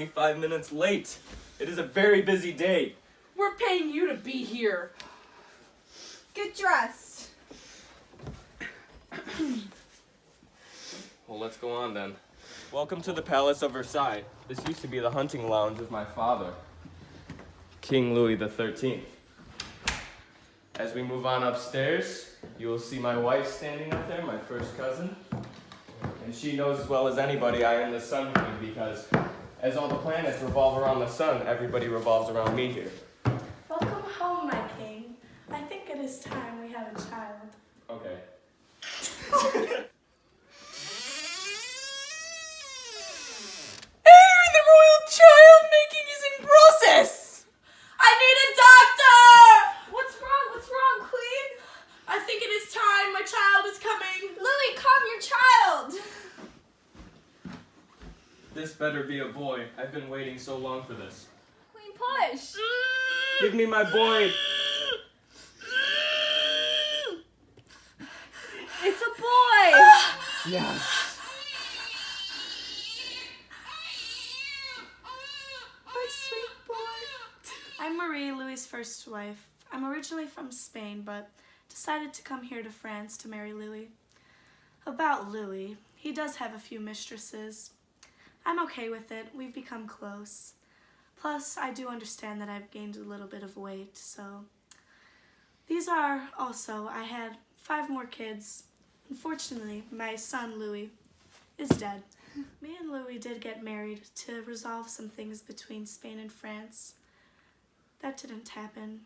5 minutes late. It is a very busy day. We're paying you to be here. Get dressed. Well, let's go on then. Welcome to the Palace of Versailles. This used to be the hunting lounge of my father, King Louis XIII. As we move on upstairs, you will see my wife standing up there, my first cousin. And she knows as well as anybody I am the Sun King because as all the planets revolve around the sun, everybody revolves around me here. Welcome home, my king. I think it is time we have a child. Okay. The royal child making is in process. I need a doctor! What's wrong? What's wrong, Queen? I think it is time. My child is coming. Louis, calm your child. This better be a boy. I've been waiting so long for this. Queen, push. Give me my boy. It's a boy. Yes. My sweet boy. I'm Marie, Louis's first wife. I'm originally from Spain, but decided to come here to France to marry Louis. About Louis, he does have a few mistresses. I'm okay with it. We've become close. Plus, I do understand that I've gained a little bit of weight, so... These are also, I had 5 more kids. Unfortunately, my son, Louis, is dead. Me and Louis did get married to resolve some things between Spain and France. That didn't happen.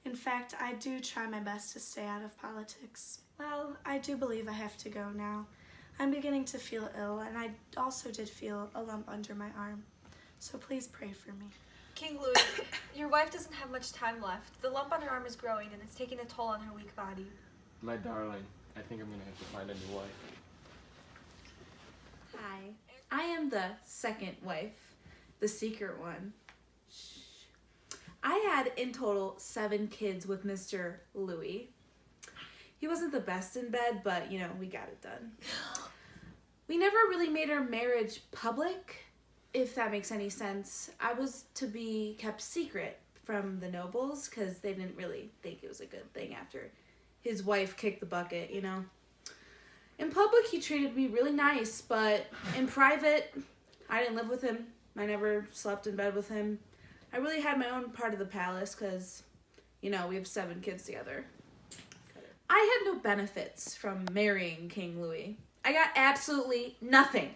In fact, I do try my best to stay out of politics. Well, I do believe I have to go now. I'm beginning to feel ill, and I also did feel a lump under my arm. So please pray for me. King Louis, your wife doesn't have much time left. The lump on her arm is growing, and it's taking a toll on her weak body. My darling, I think I'm gonna have to find a new wife. Hi, I am the second wife, the secret one. Shh. I had in total 7 kids with Mr. Louis. He wasn't the best in bed, but you know, we got it done. We never really made our marriage public, if that makes any sense. I was to be kept secret from the nobles because they didn't really think it was a good thing after his wife kicked the bucket, you know. In public, he treated me really nice, but in private, I didn't live with him. I never slept in bed with him. I really had my own part of the palace because, you know, we have 7 kids together. I had no benefits from marrying King Louis. I got absolutely nothing.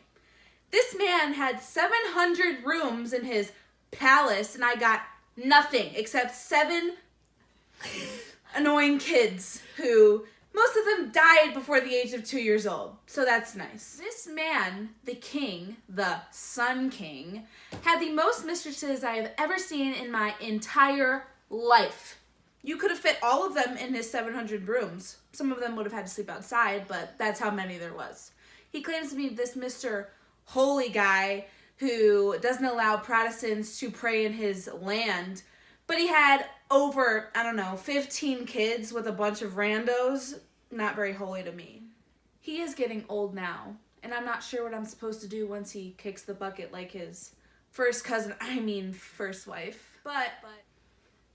This man had 700 rooms in his palace, and I got nothing except 7 annoying kids who... most of them died before the age of 2 years old, so that's nice. This man, the king, the Sun King, had the most mistresses I have ever seen in my entire life. You could have fit all of them in his 700 rooms. Some of them would have had to sleep outside, but that's how many there was. He claims to be this Mr. Holy guy who doesn't allow Protestants to pray in his land, but he had over, 15 kids with a bunch of randos. Not very holy to me. He is getting old now, and I'm not sure what I'm supposed to do once he kicks the bucket like his first wife. But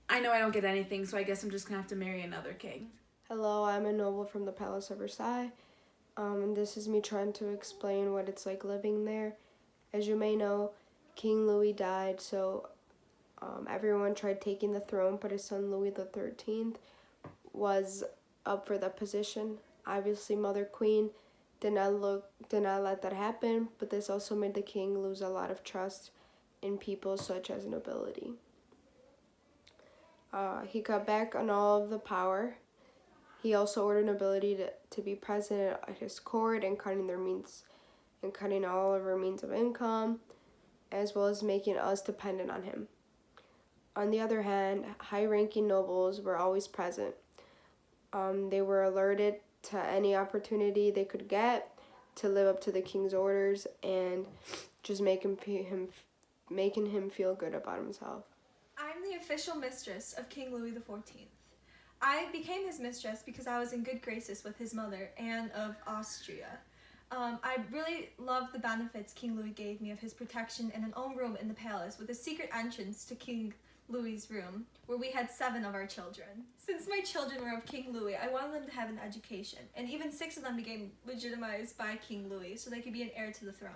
I know I don't get anything, so I guess I'm just gonna have to marry another king. Hello, I'm a noble from the Palace of Versailles, and this is me trying to explain what it's like living there. As you may know, King Louis died, so everyone tried taking the throne, but his son Louis XIII was up for that position. Obviously, Mother Queen did not let that happen, but this also made the king lose a lot of trust in people such as nobility. He cut back on all of the power. He also ordered nobility to be present at his court and cutting all of our means of income, as well as making us dependent on him. On the other hand, high-ranking nobles were always present. They were alerted to any opportunity they could get to live up to the king's orders and just making him feel good about himself. I'm the official mistress of King Louis XIV. I became his mistress because I was in good graces with his mother, Anne of Austria. I really love the benefits King Louis gave me of his protection and an own room in the palace with a secret entrance to King Louis's room, where we had 7 of our children. Since my children were of King Louis, I wanted them to have an education, and even 6 of them became legitimized by King Louis so they could be an heir to the throne.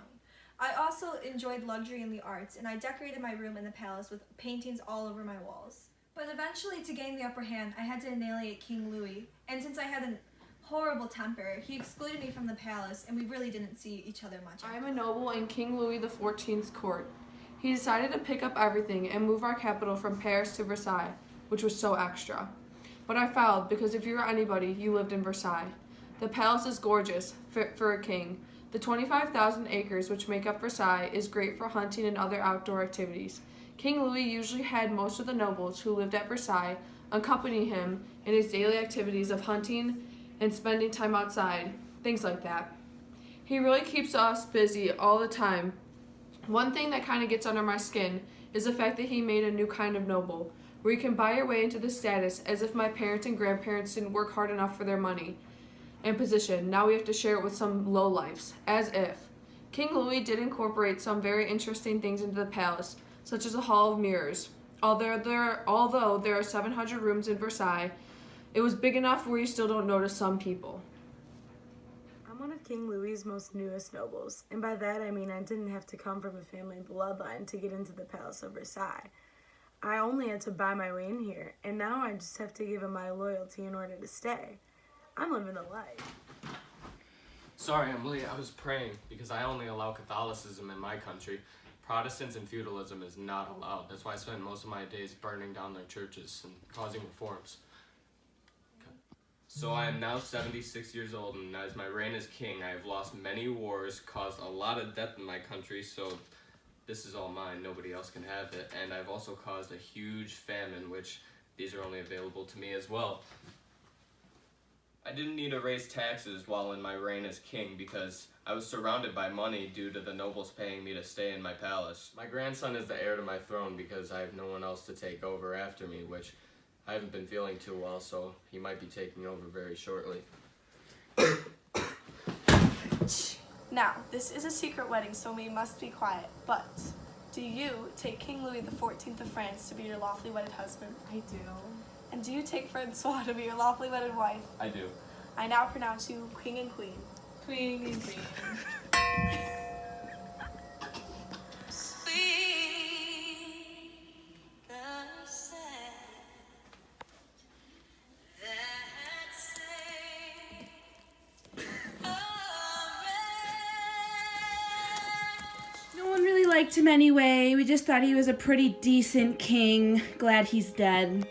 I also enjoyed luxury in the arts, and I decorated my room in the palace with paintings all over my walls. But eventually, to gain the upper hand, I had to annihilate King Louis, and since I had a horrible temper, he excluded me from the palace, and we really didn't see each other much. I am a noble in King Louis XIV's court. He decided to pick up everything and move our capital from Paris to Versailles, which was so extra. But I fouled because if you were anybody, you lived in Versailles. The palace is gorgeous, fit for a king. The 25,000 acres which make up Versailles is great for hunting and other outdoor activities. King Louis usually had most of the nobles who lived at Versailles accompany him in his daily activities of hunting and spending time outside, things like that. He really keeps us busy all the time. One thing that kind of gets under my skin is the fact that he made a new kind of noble, where you can buy your way into the status as if my parents and grandparents didn't work hard enough for their money and position. Now we have to share it with some lowlifes, as if. King Louis did incorporate some very interesting things into the palace, such as a hall of mirrors. Although there are 700 rooms in Versailles, it was big enough where you still don't notice some people. I'm one of King Louis's most newest nobles, and by that I mean I didn't have to come from a family bloodline to get into the Palace of Versailles. I only had to buy my way in here, and now I just have to give him my loyalty in order to stay. I'm living the life. Sorry, Emily, I was praying because I only allow Catholicism in my country. Protestants and feudalism is not allowed. That's why I spend most of my days burning down their churches and causing reforms. So I am now 76 years old, and as my reign as king, I have lost many wars, caused a lot of death in my country, so this is all mine. Nobody else can have it. And I've also caused a huge famine, which these are only available to me as well. I didn't need to raise taxes while in my reign as king because I was surrounded by money due to the nobles paying me to stay in my palace. My grandson is the heir to my throne because I have no one else to take over after me, which I haven't been feeling too well, so he might be taking over very shortly. Now, this is a secret wedding, so we must be quiet. But do you take King Louis XIV of France to be your lawfully wedded husband? I do. And do you take Francois to be your lawfully wedded wife? I do. I now pronounce you Queen and Queen. Queen and queen. No one really liked him anyway. We just thought he was a pretty decent king. Glad he's dead.